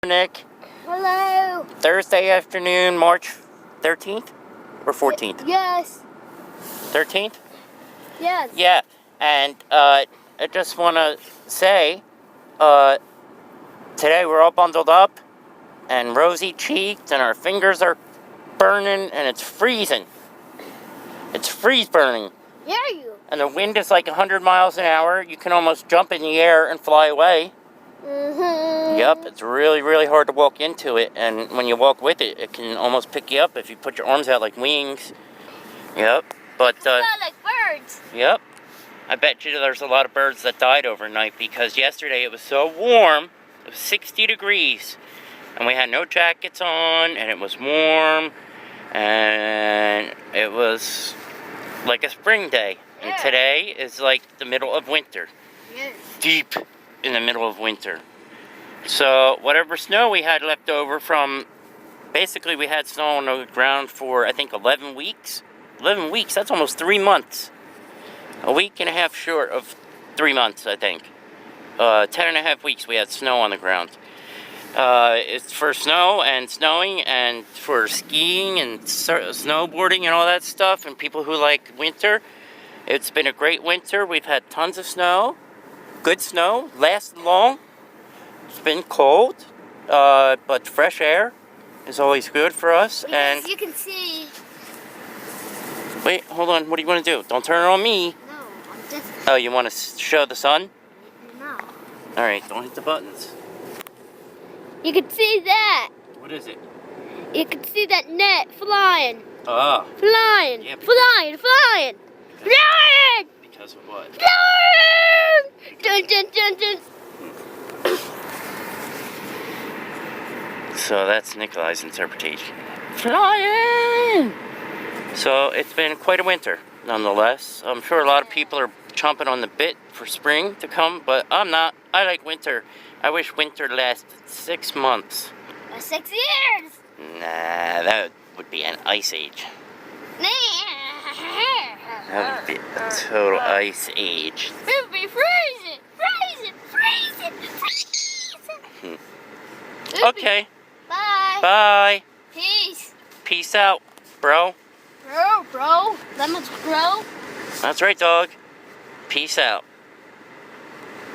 Nick. Hello. Thursday afternoon, March 13th or 14th? Yes. 13th? Yes. Yeah, and I just want to say, today we're all bundled up and rosy-cheeked and our fingers are burning and it's freezing. It's freeze-burning. Dare you? And the wind is like 100 miles an hour. You can almost jump in the air and fly away. Mm-hmm. Yep, it's really, really hard to walk into it. And when you walk with it, it can almost pick you up if you put your arms out like wings. Yep, but... It's not like birds. Yep. I bet you there's a lot of birds that died overnight because yesterday it was so warm. It was 60 degrees. And we had no jackets on, and it was warm. And it was like a spring day. And Yeah. today is like the middle of winter. Yes. Deep in the middle of winter. So whatever snow we had left over from, basically we had snow on the ground for I think 11 weeks. 11 weeks, that's almost 3 months. A week and a half short of 3 months, I think. 10 and a half weeks we had snow on the ground. It's for snow and snowing and for skiing and snowboarding and all that stuff and people who like winter. It's been a great winter. We've had tons of snow. Good snow. Lasted long. It's been cold. But fresh air is always good for us. Because And you can see. wait, hold on. What do you want to do? Don't turn it on me. No, I'm just. Oh, you want to show the sun? No. Alright, don't hit the buttons. You can see that. What is it? You can see that net flying. Oh, Flying. Yeah, Flying. Flying. Flying. because of what? Flying. Dun dun dun dun. So that's Nikolai's interpretation. Flying! So it's been quite a winter, nonetheless. I'm sure a lot of people are chomping on the bit for spring to come, but I'm not. I like winter. I wish winter lasted 6 months. 6 years. Nah, that would be an ice age. That would be a total ice age. It would be freezing. Freezing. Freezing. Freezing. Okay, Bye. bye. Peace. Peace out, bro. Bro. Lemons grow. That's right, dog. Peace out.